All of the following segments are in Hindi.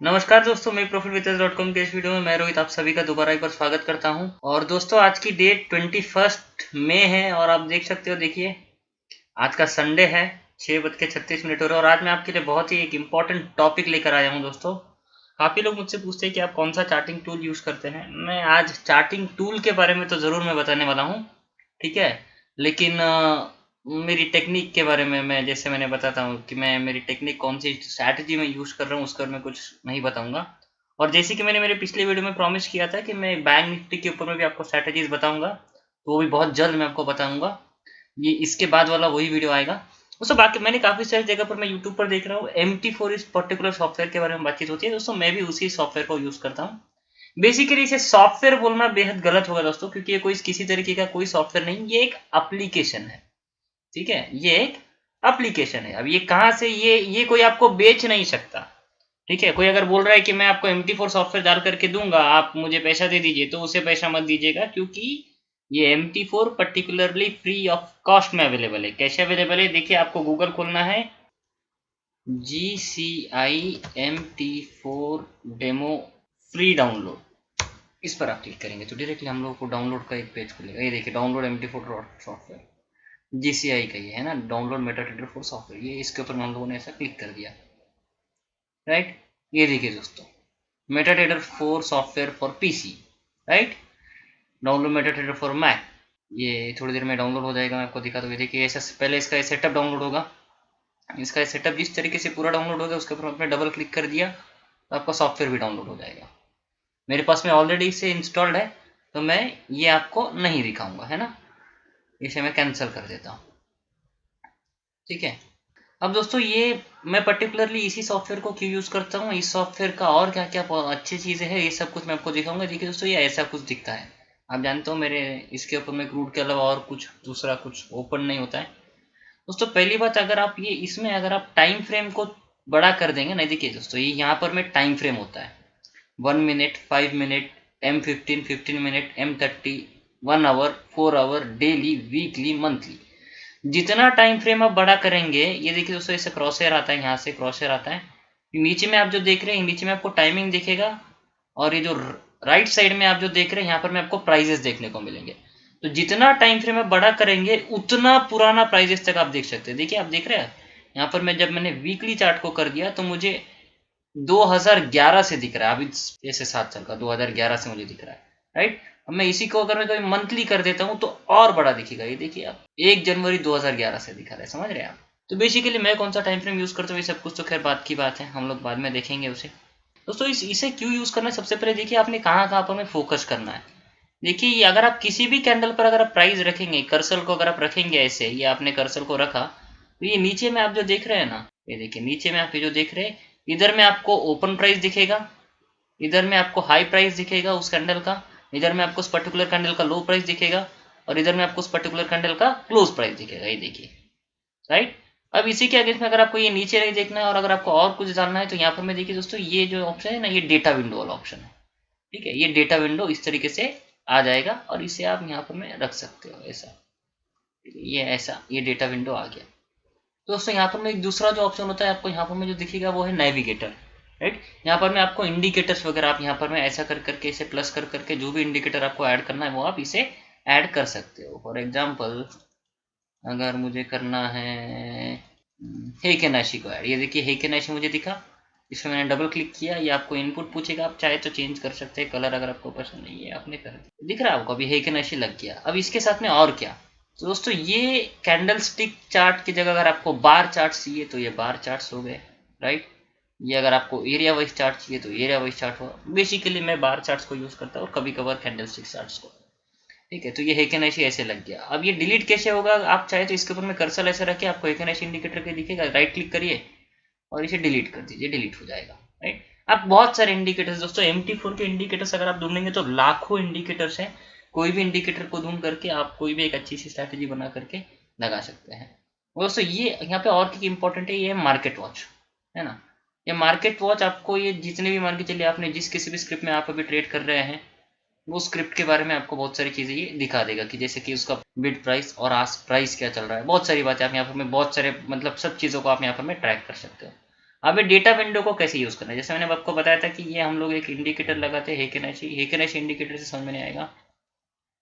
नमस्कार दोस्तों, मैं profitwithus.com के इस वीडियो में मैं रोहित आप सभी का दोबारा एक बार स्वागत करता हूं। और दोस्तों आज की डेट 21 मई है और आप देख सकते हो, देखिए आज का संडे है, 6:36 हो रहे हैं और आज मैं आपके लिए बहुत ही एक इम्पॉर्टेंट टॉपिक लेकर आया हूं। दोस्तों काफ़ी लोग मुझसे पूछते हैं कि आप कौन सा चार्टिंग टूल यूज़ करते हैं। मैं आज चार्टिंग टूल के बारे में तो ज़रूर मैं बताने वाला हूँ, ठीक है, लेकिन मेरी टेक्निक के बारे में मैं जैसे मैंने बताता हूँ कि मैं मेरी टेक्निक कौन सी स्ट्रैटेजी में यूज़ कर रहा हूँ उसका मैं कुछ नहीं बताऊँगा। और जैसे कि मैंने मेरे पिछले वीडियो में प्रॉमिस किया था कि मैं बैंक निफ्टी के ऊपर में भी आपको स्ट्रैटेजीज बताऊँगा, तो वो भी बहुत जल्द मैं आपको बताऊँगा। ये इसके बाद वाला वही वीडियो आएगा। दोस्तों बाकी मैंने काफ़ी सारी जगह पर मैं यूट्यूब पर देख रहा हूँ MT4 इस पर्टिकुलर सॉफ्टवेयर के बारे में बातचीत होती है। दोस्तों मैं भी उसी सॉफ्टवेयर को यूज़ करता हूँ। बेसिकली इसे सॉफ्टवेयर बोलना बेहद गलत होगा दोस्तों, क्योंकि ये कोई किसी तरीके का कोई सॉफ्टवेयर नहीं, ये एक एप्लीकेशन है, ठीक है, ये एक एप्लीकेशन है। अब ये कहाँ से ये कोई आपको बेच नहीं सकता, ठीक है। कोई अगर बोल रहा है कि मैं आपको MT4 सॉफ्टवेयर डाल करके दूंगा, आप मुझे पैसा दे दीजिए, तो उसे पैसा मत दीजिएगा, क्योंकि ये MT4 particularly free of cost में अवेलेबल है। कैसे अवेलेबल है, देखिए आपको गूगल खोलना है, GCI MT4 demo free download, इस पर आप क्लिक करेंगे तो डायरेक्टली हम लोग को डाउनलोड का एक पेज खुलेगा। ये देखिए डाउनलोड MT4 सॉफ्टवेयर, GCI का ये है ना, डाउनलोड मेटाट्रेडर 4 सॉफ्टवेयर। ये इसके ऊपर हम लोगों ने ऐसा क्लिक कर दिया, राइट। ये देखिए दोस्तों, MetaTrader 4 software for PC, right, download MetaTrader for Mac. ये थोड़ी देर में डाउनलोड हो जाएगा, मैं आपको दिखा दूँ। देखिए ऐसा पहले इसका सेटअप डाउनलोड होगा। इसका सेटअप जिस तरीके से पूरा डाउनलोड होगा उसके ऊपर आपने डबल क्लिक कर दिया तो आपका सॉफ्टवेयर भी डाउनलोड हो जाएगा। मेरे पास में ऑलरेडी इसे इंस्टॉल्ड है, तो मैं ये आपको नहीं दिखाऊंगा, है ना, इसे मैं कैंसिल कर देता हूँ, ठीक है। अब दोस्तों ये मैं पर्टिकुलरली इसी सॉफ्टवेयर को क्यों यूज़ करता हूँ, इस सॉफ्टवेयर का और क्या क्या अच्छी चीज़ें हैं, ये सब कुछ मैं आपको दिखाऊंगा। देखिए दोस्तों, ये ऐसा कुछ दिखता है, आप जानते हो मेरे इसके ऊपर में क्रूड के अलावा और कुछ दूसरा कुछ ओपन नहीं होता है। दोस्तों पहली बात, अगर आप ये इसमें अगर आप टाइम फ्रेम को बड़ा कर देंगे ना, देखिए दोस्तों ये यहाँ पर में टाइम फ्रेम होता है 1 minute, 5 minute, M15, 15 minute, M30, 1 hour, 4 hour, daily, weekly, monthly. जितना टाइम फ्रेम आप बड़ा करेंगे, ये देखिए दोस्तों ऐसे क्रॉसहेयर आता है, यहाँ से क्रॉसहेयर आता है, नीचे में आप जो देख रहे हैं, नीचे में आपको टाइमिंग दिखेगा, और ये जो राइट साइड में आप जो देख रहे हैं यहाँ पर में आपको प्राइजेस देखने को मिलेंगे। तो जितना टाइम फ्रेम आप बड़ा करेंगे उतना पुराना प्राइजेस तक आप देख सकते हैं। देखिए आप देख रहे हैं यहाँ पर मैं जब मैंने वीकली चार्ट को कर दिया तो मुझे 2011 से दिख रहा है, अभी जैसे 7 साल का 2011 से मुझे दिख रहा है, राइट। अब मैं इसी को अगर मैं कभी मंथली कर देता हूँ तो और बड़ा दिखेगा। ये देखिए आप 1 जनवरी 2011 से दिखा रहा है, समझ रहे हैं आप। तो बेसिकली मैं कौन सा टाइम फ्रेम यूज करता हूँ ये सब कुछ तो खैर बात की बात है, हम लोग बाद में देखेंगे उसे। दोस्तों इसे क्यों यूज करना है, सबसे पहले देखिए आपने कहाँ कहाँ पर में फोकस करना है। देखिए अगर आप किसी भी कैंडल पर अगर आप प्राइस रखेंगे, कर्सर को अगर आप रखेंगे ऐसे, ये आपने कर्सर को रखा तो ये नीचे में आप जो देख रहे हैं ना, ये देखिए नीचे में आप ये जो देख रहे हैं, इधर में आपको ओपन प्राइस दिखेगा, इधर में आपको हाई प्राइस दिखेगा उस कैंडल का, इधर में आपको उस पर्टिकुलर कैंडल का लो प्राइस दिखेगा, और इधर में आपको उस पर्टिकुलर कैंडल का क्लोज प्राइस दिखेगा। ये देखिए, राइट। अब इसी के अगेंस्ट में अगर आपको ये नीचे नहीं देखना है और अगर आपको और कुछ डालना है तो यहाँ पर मैं देखिए दोस्तों, ये जो ऑप्शन है ना, ये डेटा विंडो वाला ऑप्शन है, ठीक है। ये डेटा विंडो इस तरीके से आ जाएगा और इसे आप यहाँ पर में रख सकते हो ऐसा, ये ऐसा, ये डेटा विंडो आ गया। तो दोस्तों यहाँ पर में एक दूसरा जो ऑप्शन होता है आपको यहाँ पर में जो दिखेगा वो है नेविगेटर, राइट। यहाँ पर में आपको इंडिकेटर्स वगैरह आप यहाँ पर में ऐसा कर करके इसे प्लस कर करके जो भी इंडिकेटर आपको ऐड करना है वो आप इसे ऐड कर सकते हो। फॉर एग्जांपल अगर मुझे करना है हेकेनाशी को ऐड, ये देखिए हेकेनाशी मुझे दिखा, इसमें मैंने डबल क्लिक किया, ये आपको इनपुट पूछेगा, आप चाहे तो चेंज कर सकते हैं कलर, अगर आपको पसंद नहीं है आपने कर दिया, दिख रहा है आपको अभी हेकेनाशी लग गया। अब इसके साथ में और क्या, तो दोस्तों ये कैंडल स्टिक चार्ट की जगह अगर आपको बार चार्ट चाहिए तो ये बार चार्ट्स हो गए, राइट। ये अगर आपको एरिया वाइज चार्ट चाहिए तो एरिया वाइज चार्ट होगा। बेसिकली मैं बार चार्ट्स को यूज करता हूँ और कभी कभार कैंडल स्टिक चार्ट्स को, ठीक है। तो ये हेकेनाशी ऐसे लग गया। अब ये डिलीट कैसे होगा, आप चाहे तो इसके ऊपर में कर्सर ऐसे रखिए, आपको हेकेनाशी इंडिकेटर के दिखेगा, राइट क्लिक करिए और इसे डिलीट कर दीजिए, डिलीट हो जाएगा, राइट। अब बहुत सारे इंडिकेटर्स दोस्तों, MT4 के इंडिकेटर्स अगर आप ढूंढेंगे तो लाखों इंडिकेटर्स हैं। कोई भी इंडिकेटर को ढूंढ करके आप कोई भी एक अच्छी सी स्ट्रैटेजी बना करके लगा सकते हैं। दोस्तों ये यहाँ पे और क्या इंपॉर्टेंट है, ये मार्केट वॉच है ना। ये मार्केट वॉच आपको, ये जितने भी मान के चलिए आपने जिस किसी भी स्क्रिप्ट में आप अभी ट्रेड कर रहे हैं, वो स्क्रिप्ट के बारे में आपको बहुत सारी चीज़ें ये दिखा देगा कि जैसे कि उसका बिड प्राइस और आस्क प्राइस क्या चल रहा है, बहुत सारी बातें आप यहाँ पर में बहुत सारे मतलब सब चीज़ों को आप यहाँ पर में ट्रैक कर सकते हो। अब ये डेटा विंडो को कैसे यूज़ करना है, जैसे मैंने आपको बताया था कि ये हम लोग एक इंडिकेटर लगाते हैं हेकेनेशी इंडिकेटर से समझ में नहीं आएगा।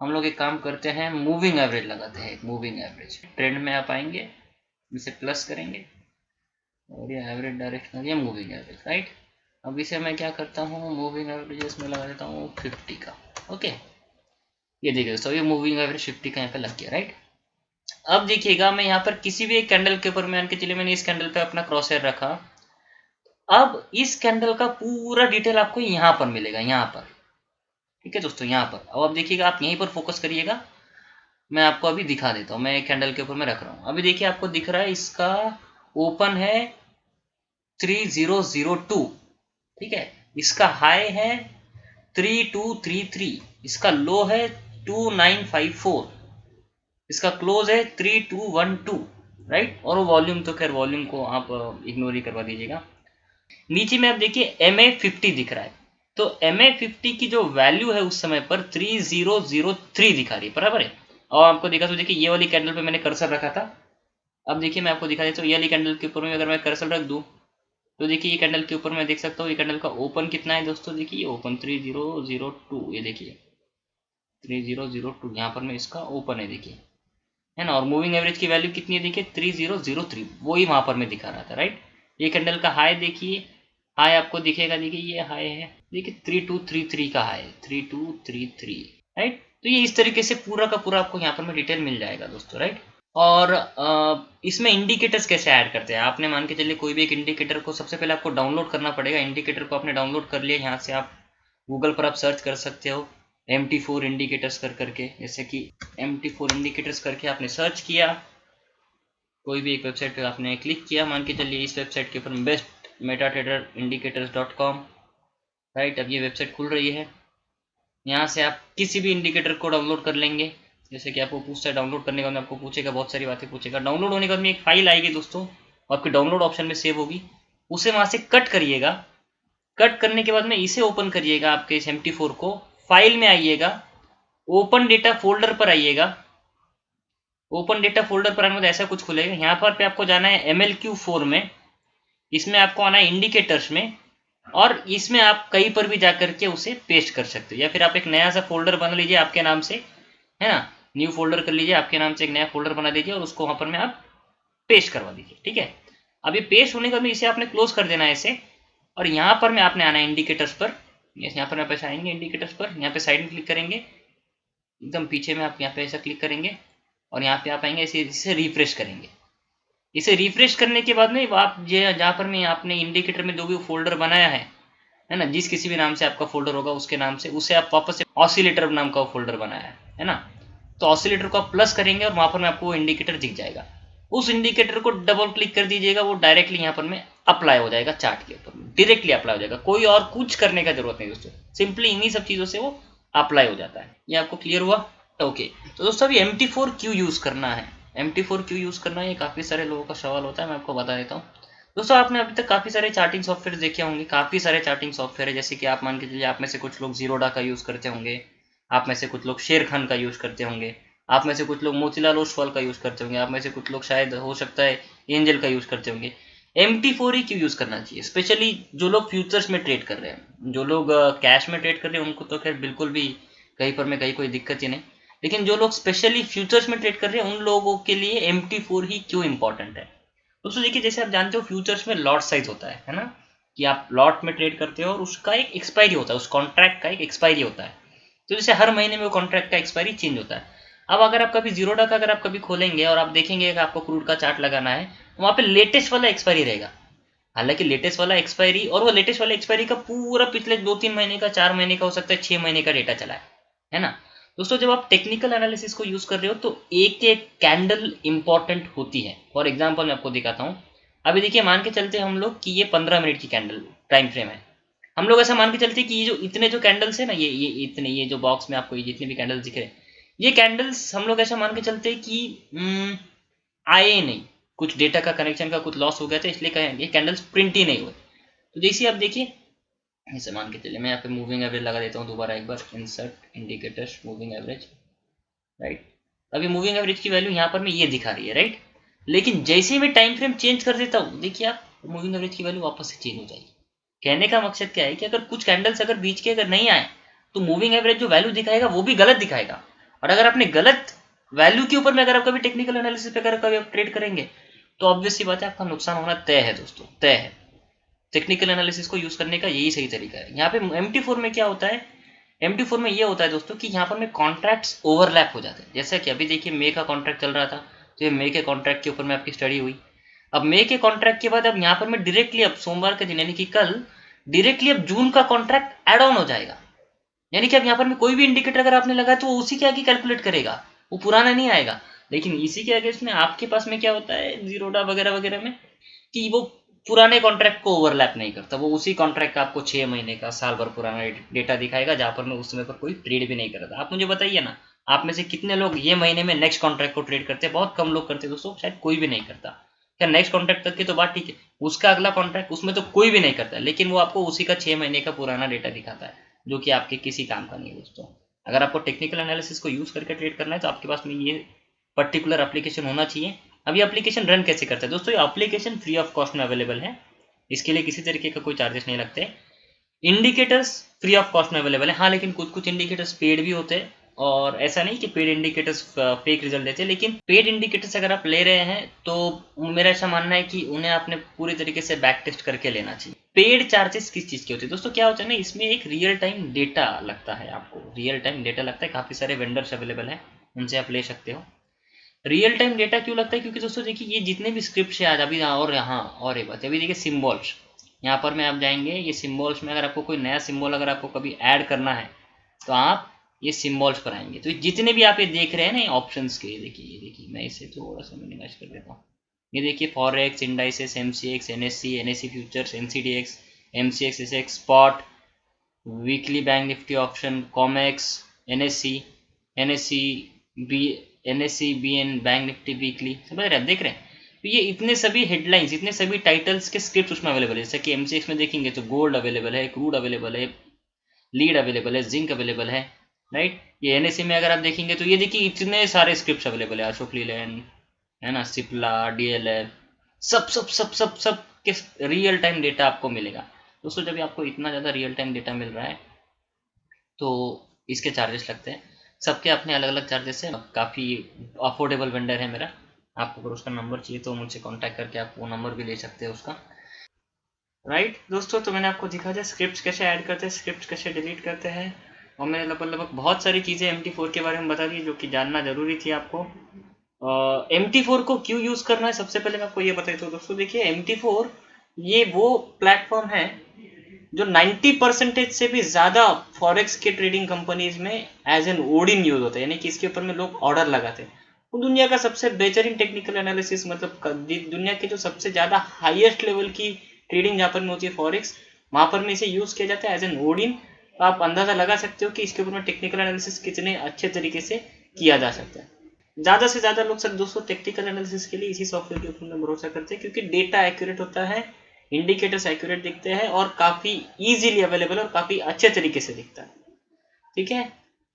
हम लोग एक काम करते हैं, मूविंग एवरेज लगाते हैं, एक मूविंग एवरेज। ट्रेंड में आप आएंगे, इसे प्लस करेंगे और ये एवरेज डायरेक्शनल, ये मूविंग एवरेज, राइट। अब इसे मैं क्या करता हूँ, मूविंग एवरेज इसमें लगा देता हूँ 50 का। ओके, ये देखिए दोस्तों, ये मूविंग एवरेज 50 का यहाँ पे लग गया, राइट। अब देखिएगा, मैं यहाँ पर किसी भी एक कैंडल के ऊपर मान के चलिए मैंने इस कैंडल पे अपना क्रॉस हेयर रखा। अब इस कैंडल का पूरा डिटेल आपको यहाँ पर मिलेगा, यहाँ पर, ठीक है दोस्तों, यहाँ पर। अब आप देखिएगा, आप यहीं पर फोकस करिएगा, मैं आपको अभी दिखा देता हूँ। मैं एक कैंडल के ऊपर मैं रख रहा हूँ, अभी देखिए आपको दिख रहा है इसका ओपन है 3002, ठीक है। इसका हाई है 3233, इसका लो है 2954, इसका क्लोज है 3212, राइट। और वो वॉल्यूम तो खैर वॉल्यूम को आप इग्नोर ही करवा दीजिएगा। नीचे में आप देखिए MA50 दिख रहा है, तो MA50 की जो वैल्यू है उस समय पर 3003 दिखा रही है, बराबर है। और आपको देखा तो देखिए ये वाली कैंडल पे मैंने कर्सर रखा था। अब देखिए मैं आपको दिखा देता हूँ, ये वाली कैंडल के ऊपर में अगर मैं कर्सर रख दूँ तो देखिए ये कैंडल के ऊपर मैं देख सकता हूँ, ये कैंडल का ओपन कितना है दोस्तों, देखिए ये ओपन 3002, ये देखिए 3002, यहाँ पर मैं इसका ओपन है, देखिए, है ना। और मूविंग एवरेज की वैल्यू कितनी है, देखिए 3003, वही वहाँ पर मैं दिखा रहा था, राइट। ये कैंडल का हाई देखिए, हाई आपको दिखेगा, देखिए ये हाई है, देखिए 3233 का हाई, 3233, राइट। तो ये इस तरीके से पूरा का पूरा आपको यहाँ पर में डिटेल मिल जाएगा दोस्तों, राइट। और इसमें इंडिकेटर्स कैसे ऐड करते हैं, आपने मान के चलिए कोई भी एक इंडिकेटर को सबसे पहले आपको डाउनलोड करना पड़ेगा। इंडिकेटर को आपने डाउनलोड कर लिया, यहाँ से आप गूगल पर आप सर्च कर सकते हो MT4 इंडिकेटर्स करके, जैसे कि MT4 इंडिकेटर्स करके आपने सर्च किया, कोई भी एक वेबसाइट पे आपने क्लिक किया, मान के चलिए इस वेबसाइट के ऊपर bestmetatraderindicators.com, राइट। अब ये वेबसाइट खुल रही है, यहाँ से आप किसी भी इंडिकेटर को डाउनलोड कर लेंगे। जैसे कि आपको पूछता है डाउनलोड करने के बाद आपको पूछेगा, बहुत सारी बातें पूछेगा। डाउनलोड होने के बाद में एक फाइल आएगी दोस्तों, आपके डाउनलोड ऑप्शन में सेव होगी, उसे वहाँ से कट करिएगा। कट करने के बाद में इसे ओपन करिएगा, आपके इस MT4 को, फाइल में आइएगा, ओपन डेटा फोल्डर पर आइएगा। ओपन डेटा फोल्डर पर आने के बाद ऐसा कुछ खुलेगा, यहाँ पर पे आपको जाना है MLQ4 में, इसमें आपको आना है इंडिकेटर्स में, और इसमें आप कहीं पर भी जाकर के उसे पेस्ट कर सकते हो, या फिर आप एक नया सा फोल्डर बना लीजिए आपके नाम से, है ना। न्यू फोल्डर कर लीजिए, आपके नाम से एक नया फोल्डर बना दीजिए और उसको वहाँ पर में आप पेस्ट करवा दीजिए, ठीक है। अब ये पेस्ट होने के बाद में इसे आपने क्लोज कर देना है इसे, और यहाँ पर में आपने आना है इंडिकेटर्स पर। यहाँ पर पैसे आएंगे इंडिकेटर्स पर, यहाँ पे साइड में क्लिक करेंगे, एकदम पीछे में आप यहाँ पे ऐसा क्लिक करेंगे और यहाँ पे आप आएंगे, इसे रिफ्रेश करेंगे। इसे रिफ्रेश करने के बाद में आप जहाँ पर में आपने इंडिकेटर में जो भी फोल्डर बनाया है ना, जिस किसी भी नाम से आपका फोल्डर होगा उसके नाम से, उसे आप वापस से ऑसिलेटर नाम का फोल्डर बनाया है ना, तो ऑसिलेटर को आप प्लस करेंगे और वहाँ पर में आपको वो इंडिकेटर दिख जाएगा। उस इंडिकेटर को डबल क्लिक कर दीजिएगा, वो डायरेक्टली यहाँ पर में अप्लाई हो जाएगा, चार्ट के ऊपर डायरेक्टली अप्लाई हो जाएगा, कोई और कुछ करने का जरूरत नहीं दोस्तों, सिंपली इन्हीं सब चीज़ों से वो अप्लाई हो जाता है। ये आपको क्लियर हुआ? ओके, तो दोस्तों अभी MT4 क्यों यूज़ करना है, MT4 क्यों यूज़ करना है, ये काफ़ी सारे लोगों का सवाल होता है, मैं आपको बता देता हूँ। दोस्तों आपने अभी तक काफ़ी सारे चार्टिंग सॉफ्टवेयर देखे होंगे, काफ़ी सारे चार्टिंग सॉफ्टवेयर है, जैसे कि आप मान के चलिए आप में से कुछ लोग जीरोडा का यूज़ करते होंगे, आप में से कुछ लोग शेर खान का यूज़ करते होंगे, आप में से कुछ लोग मोतीलाल ओसवाल का यूज़ करते होंगे, आप में से कुछ लोग शायद हो सकता है एंजल का यूज़ करते होंगे। MT4 ही क्यों यूज़ करना चाहिए, स्पेशली जो लोग फ्यूचर्स में ट्रेड कर रहे हैं, जो लोग कैश में ट्रेड कर रहे हैं उनको तो खैर बिल्कुल भी कहीं पर में कहीं कोई दिक्कत ही नहीं, लेकिन जो लोग स्पेशली फ्यूचर्स में ट्रेड कर रहे हैं उन लोगों के लिए MT4 ही क्यों इंपॉर्टेंट है। दोस्तों देखिए, जैसे आप जानते हो फ्यूचर्स में लॉट साइज होता है ना, कि आप लॉट में ट्रेड करते हो और उसका एक एक्सपायरी होता है, उस कॉन्ट्रैक्ट का एक एक्सपायरी होता है, तो जैसे हर महीने में वो कॉन्ट्रैक्ट का एक्सपायरी चेंज होता है। अब अगर आप कभी जीरोडा का अगर आप कभी खोलेंगे और आप देखेंगे कि आपको क्रूड का चार्ट लगाना है, तो वहाँ पे लेटेस्ट वाला एक्सपायरी रहेगा। हालांकि लेटेस्ट वाला एक्सपायरी, और वो लेटेस्ट वाला एक्सपायरी का पूरा पिछले 2-3 महीने का, 4 महीने का, हो सकता है 6 महीने का डेटा चला है ना। दोस्तों जब आप टेक्निकल एनालिसिस को यूज कर रहे हो तो एक एक कैंडल इंपॉर्टेंट होती है। फॉर एग्जांपल मैं आपको दिखाता हूँ, अभी देखिए मान के चलते हम लोग कि ये 15 मिनट की कैंडल टाइम फ्रेम है, हम लोग ऐसा मान के चलते कि ये जो इतने जो कैंडल्स है ना, ये इतने, ये जो बॉक्स में आपको ये जितने भी कैंडल्स दिख रहे हैं, ये कैंडल्स हम लोग ऐसा मान के चलते कि आए नहीं, कुछ डेटा का कनेक्शन का कुछ लॉस हो गया था, इसलिए ये कैंडल्स प्रिंट ही नहीं हुए। तो जैसे आप देखिए, ऐसे मान के चलिए मैं यहाँ पे मूविंग एवरेज लगा देता हूँ दोबारा एक बार, insert indicators moving average, right. अभी मूविंग एवरेज की वैल्यू यहाँ पर मैं ये दिखा रही है, राइट, लेकिन जैसे ही मैं टाइम फ्रेम चेंज कर देता हूँ, देखिए आप मूविंग एवरेज की वैल्यू वापस से चेंज हो जाएगी। कहने का मकसद क्या है कि अगर कुछ कैंडल्स अगर बीच के अगर नहीं आए तो मूविंग एवरेज जो वैल्यू दिखाएगा वो भी गलत दिखाएगा। और अगर आपने गलत वैल्यू के ऊपर में अगर आप कभी टेक्निकल एनालिसिस पे अगर कभी आप ट्रेड करेंगे तो ऑब्वियस सी बात है आपका नुकसान होना तय है दोस्तों, तय है। टेक्निकल एनालिसिस को यूज करने का यही सही तरीका है। यहाँ पे MT4 में क्या होता है, MT4 में ये होता है दोस्तों कि यहाँ पर में कॉन्ट्रैक्ट्स ओवरलैप हो जाते हैं। जैसा कि अभी देखिए मे का कॉन्ट्रैक्ट चल रहा था, तो ये मे के कॉन्ट्रैक्ट के ऊपर में आपकी स्टडी हुई। अब मे के कॉन्ट्रैक्ट के बाद अब यहाँ पर में डायरेक्टली अब सोमवार के दिन यानी कि कल डायरेक्टली अब जून का कॉन्ट्रैक्ट एड ऑन हो जाएगा। यानी कि अब यहाँ पर में कोई भी इंडिकेटर अगर आपने लगा तो वो उसी के आगे कैलकुलेट करेगा, वो पुराना नहीं आएगा। लेकिन इसी के अगेंस्ट में आपके पास में क्या होता है जीरोडा वगैरह वगैरह में कि वो पुराने कॉन्ट्रैक्ट को ओवरलैप नहीं करता, वो उसी कॉन्ट्रैक्ट का आपको 6 महीने का साल भर पुराना डेटा दिखाएगा जहां पर मैं उस समय पर कोई ट्रेड भी नहीं करता। आप मुझे बताइए ना, आप में से कितने लोग ये महीने में नेक्स्ट कॉन्ट्रैक्ट को ट्रेड करते हैं? बहुत कम लोग करते हैं दोस्तों, शायद कोई भी नहीं करता। क्या नेक्स्ट कॉन्ट्रैक्ट तक की तो बात ठीक है, उसका अगला कॉन्ट्रैक्ट उसमें तो कोई भी नहीं करता, लेकिन वो आपको उसी का 6 महीने का पुराना डेटा दिखाता है जो कि आपके किसी काम का नहीं है दोस्तों। अगर आपको टेक्निकल एनालिसिस को यूज करके ट्रेड करना है तो आपके पास में ये पर्टिकुलर एप्लीकेशन होना चाहिए। अब ये एप्लीकेशन रन कैसे करता है दोस्तों? ये एप्लीकेशन फ्री ऑफ कॉस्ट में अवेलेबल है, इसके लिए किसी तरीके का कोई चार्जेस नहीं लगते। इंडिकेटर्स फ्री ऑफ कॉस्ट में अवेलेबल है, हाँ, लेकिन कुछ कुछ इंडिकेटर्स पेड भी होते हैं। और ऐसा नहीं कि पेड इंडिकेटर्स फेक रिजल्ट देते हैं, लेकिन पेड इंडिकेटर्स अगर आप ले रहे हैं तो मेरा ऐसा मानना है कि उन्हें आपने पूरी तरीके से बैक टेस्ट करके लेना चाहिए। पेड चार्जेस किस चीज़ के होते हैं दोस्तों? क्या होता है ना, इसमें एक रियल टाइम डेटा लगता है, आपको रियल टाइम डेटा लगता है। काफ़ी सारे वेंडर्स अवेलेबल हैं, उनसे आप ले सकते हो। रियल टाइम डेटा क्यों लगता है? क्योंकि दोस्तों देखिए ये जितने भी स्क्रिप्ट है आज अभी और यहाँ और एक बात अभी देखिए सिम्बॉल्स, यहाँ पर में आप जाएंगे, ये सिम्बॉल्स में अगर आपको कोई नया सिम्बॉल अगर आपको कभी ऐड करना है तो आप ये सिम्बॉल्स पर आएंगे। तो जितने भी आप ये देख रहे हैं ना ऑप्शंस के, ये देखिए मैं इसे थोड़ा सा मिनिमाइज कर देता हूँ। ये देखिए forex, indices, MCX, NSE futures, NCDX, MCX, SX, spot, weekly bank Nifty option, COMEX, NSE BN bank Nifty weekly, समझ रहे हैं, देख रहे हैं। तो ये इतने सभी हेडलाइंस, इतने सभी टाइटल्स के स्क्रिप्ट उसमें अवेलेबल है। जैसे कि MCX में देखेंगे तो गोल्ड अवेलेबल है, क्रूड अवेलेबल है, लीड अवेलेबल है, जिंक अवेलेबल है, राइट। ये NSE में अगर आप देखेंगे तो ये देखिए इतने सारे स्क्रिप्ट अवेलेबल है, अशोक लीलैंड है ना, सिप्ला, DLF, सब सब सब सब सब के रियल टाइम डेटा आपको मिलेगा दोस्तों। जब आपको इतना ज़्यादा रियल टाइम डेटा मिल रहा है तो इसके चार्जेस लगते हैं, सबके अपने अलग अलग चार्जेस हैं। काफ़ी अफोर्डेबल वेंडर है मेरा, आपको अगर उसका नंबर चाहिए तो मुझसे कांटेक्ट करके आप वो नंबर भी ले सकते हैं उसका, राइट दोस्तों। तो मैंने आपको दिखा दिया स्क्रिप्ट कैसे ऐड करते हैं, स्क्रिप्ट कैसे डिलीट करते हैं, और मैंने लगभग बहुत सारी चीज़ें MT4 के बारे में बता दी जो कि जानना जरूरी थी आपको। MT4 को क्यों यूज़ करना है सबसे पहले मैं आपको ये बताई। तो दोस्तों देखिए MT4 ये वो प्लेटफॉर्म है जो 90% से भी ज़्यादा फॉरेक्स के ट्रेडिंग कंपनीज में एज एन ओडिन यूज होता है, यानी कि इसके ऊपर में लोग ऑर्डर लगाते हैं। वो दुनिया का सबसे बेहतरीन टेक्निकल एनालिसिस, मतलब दुनिया के जो सबसे ज़्यादा हाईएस्ट लेवल की ट्रेडिंग जहाँ पर में होती है फॉरेक्स, वहाँ पर में इसे यूज़ किया जाता है एज एन ओडिन। तो आप अंदाज़ा लगा सकते हो कि इसके ऊपर में टेक्निकल एनालिसिस कितने अच्छे तरीके से किया जा सकता है। ज़्यादा से ज़्यादा लोग सर दोस्तों टेक्निकल एनालिसिस के लिए इसी सॉफ्टवेयर के ऊपर में भरोसा करते हैं, क्योंकि डेटा एक्यूरेट होता है, इंडिकेटर्स एक्यूरेट दिखते हैं और काफ़ी इजीली अवेलेबल और काफ़ी अच्छे तरीके से दिखता है, ठीक है।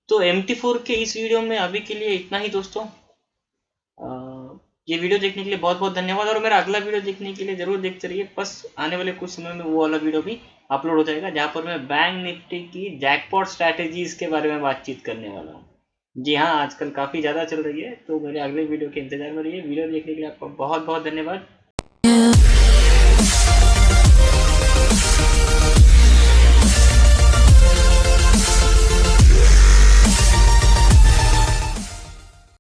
तो MT4 के इस वीडियो में अभी के लिए इतना ही दोस्तों। ये वीडियो देखने के लिए बहुत बहुत धन्यवाद, और मेरा अगला वीडियो देखने के लिए जरूर देखते रहिए। बस आने वाले कुछ समय में वो वाला वीडियो भी अपलोड हो जाएगा जहाँ पर मैं बैंक निफ्टी की जैकपॉट स्ट्रैटेजीज के बारे में बातचीत करने वाला हूँ। जी हाँ, आजकल काफ़ी ज़्यादा चल रही है, तो मेरे अगले वीडियो के इंतजार में रहिए। वीडियो देखने के लिए आपका बहुत बहुत धन्यवाद।